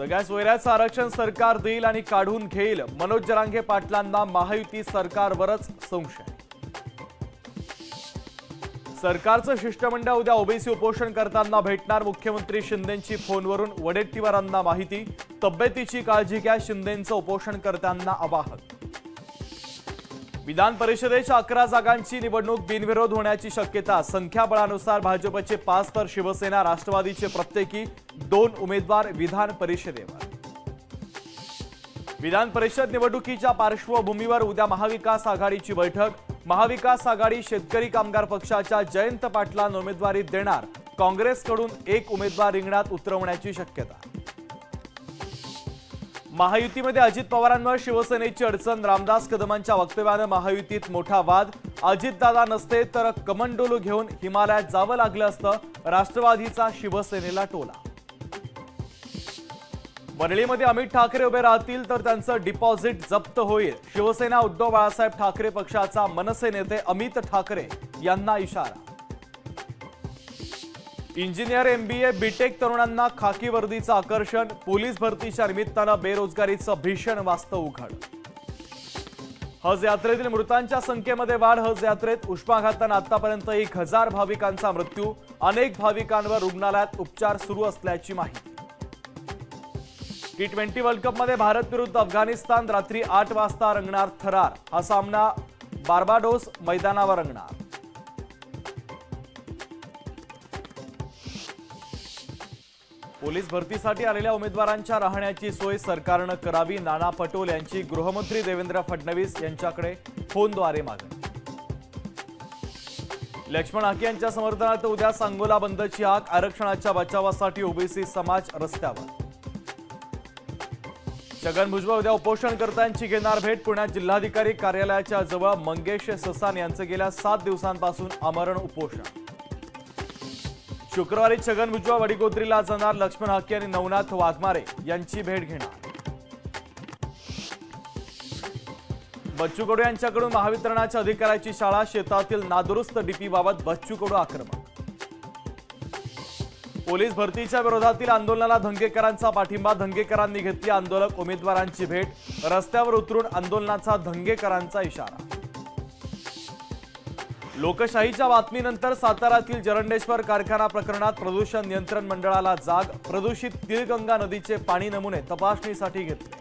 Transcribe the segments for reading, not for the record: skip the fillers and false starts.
सगळ्या सोयऱ्याचं आरक्षण सरकार देईल आणि काढून घेईल, मनोज जरांगे पाटलांना महायुती सरकारवरच संशय। सरकारचं शिष्टमंडळ उद्या ओबीसी उपोषण करताना भेटणार, मुख्यमंत्री शिंदेंची फोनवरून वडेट्टीवारांना माहिती, तब्येतीची काळजी घ्या, शिंदेंचं उपोषण करताना आवाहन। विधान परिषदेच्या 11 जागांची निवडणूक बिनविरोध होण्याची शक्यता, संख्याबळानुसार भाजपचे 5 तर शिवसेना राष्ट्रवादीचे प्रत्येकी 2 उमेदवार विधान परिषदेवर। विधान परिषद निवडणुकीच्या पार्श्वभूमीवर उद्या महाविकास आघाडीची बैठक, महाविकास आघाडी शेतकरी कामगार पक्षाच्या जयंत पाटलांना उमेदवारी देणार, काँग्रेसकडून 1 उमेदवार रिंगणात उतरवण्याची शक्यता। महायुतीमध्ये अजित पवारांवर शिवसेनेची अडचण, रामदास कदमांच्या वक्तव्याने महायुतीत मोठा वाद, अजितदादा नसते तर कमंडोलू घेऊन हिमालयात जावं लागलं असतं, राष्ट्रवादीचा शिवसेनेला टोला। वरळीमध्ये अमित ठाकरे उभे राहतील तर त्यांचं डिपॉझिट जप्त होईल, शिवसेना उद्धव बाळासाहेब ठाकरे पक्षाचा मनसे नेते अमित ठाकरे यांना इशारा। इंजिनियर, एमबीए, बीटेक तरुणांना खाकी वर्दीचं आकर्षण, पोलीस भरतीच्या निमित्तानं बेरोजगारीचं भीषण वास्तव उघड। हज यात्रेतील मृतांच्या संख्येमध्ये वाढ, हज यात्रेत उष्माघातानं आतापर्यंत 1000 भाविकांचा मृत्यू, अनेक भाविकांवर रुग्णालयात उपचार सुरू असल्याची माहिती। T20 वर्ल्ड कपमध्ये भारत विरुद्ध अफगाणिस्तान रात्री 8 वाजता रंगणार थरार, हा सामना बार्बाडोस मैदानावर रंगणार। पोलीस भरतीसाठी आलेल्या उमेदवारांच्या राहण्याची सोय सरकारनं करावी, नाना पटोले यांची गृहमंत्री देवेंद्र फडणवीस यांच्याकडे फोनद्वारे मागणी। लक्ष्मण हाके यांच्या समर्थनार्थ उद्या सांगोला बंदची हाक, आरक्षणाच्या बचावासाठी ओबीसी समाज रस्त्यावर। छगन भुजबळ उद्या उपोषणकर्त्यांची घेणार भेट, पुण्यात जिल्हाधिकारी कार्यालयाच्या जवळ मंगेश ससान यांचं गेल्या 7 दिवसांपासून आमरण उपोषण। शुक्रवारी छगन भुजबळ वडीगोद्रीला जाणार, लक्ष्मण हाके आणि नवनाथ वाघमारे यांची भेट घेणार। बच्चू कडू यांच्याकडून महावितरणाच्या अधिकाऱ्याची शाळा, शेतातील नादुरुस्त डीपीबाबत बच्चू कडू आक्रमक। पोलीस भरतीच्या विरोधातील आंदोलनाला धंगेकरांचा पाठिंबा, धंगेकरांनी घेतली आंदोलक उमेदवारांची भेट, रस्त्यावर उतरून आंदोलनाचा धंगेकरांचा इशारा। लोकशाहीच्या बातमीनंतर सातारातील जरंडेश्वर कारखाना प्रकरणात प्रदूषण नियंत्रण मंडळाला जाग, प्रदूषित तिळगंगा नदीचे पाणी नमुने तपासणीसाठी घेतले।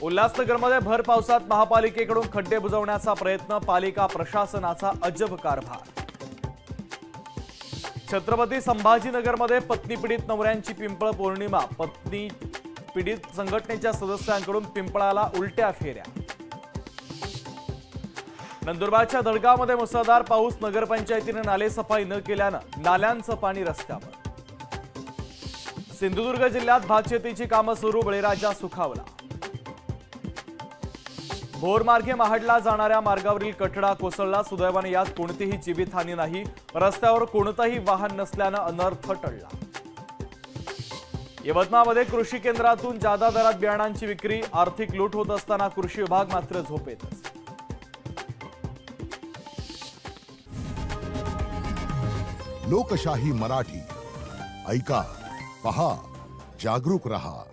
उल्हासनगरमध्ये भर पावसात महापालिकेकडून खड्डे बुजवण्याचा प्रयत्न, पालिका प्रशासनाचा अजब कारभार। छत्रपती संभाजीनगरमध्ये पत्नी पीडित नवऱ्यांची पिंपळ पौर्णिमा, पत्नी पीडित संघटनेच्या सदस्यांकडून पिंपळाला उलट्या फेऱ्या। नंदुरबारच्या दडगावमध्ये मुसळधार पाऊस, नगरपंचायतीने नालेसफाई न केल्यानं नाल्यांचं पाणी रस्त्यावर। सिंधुदुर्ग जिल्ह्यात भातशेतीची कामं सुरू, बळीराजा सुखावला। भोरमार्गे महाडला जाणाऱ्या मार्गावरील कठडा कोसळला, सुदैवाने यात कोणतीही जीवितहानी नाही, रस्त्यावर कोणतंही वाहन नसल्यानं अनर्थ टळला। यवतमाळमध्ये कृषी केंद्रातून जादा दरात बियाणांची विक्री, आर्थिक लूट होत असताना कृषी विभाग मात्र झोपेतच। लोकशाही मराठी ऐका, पहा, जागरूक रहा।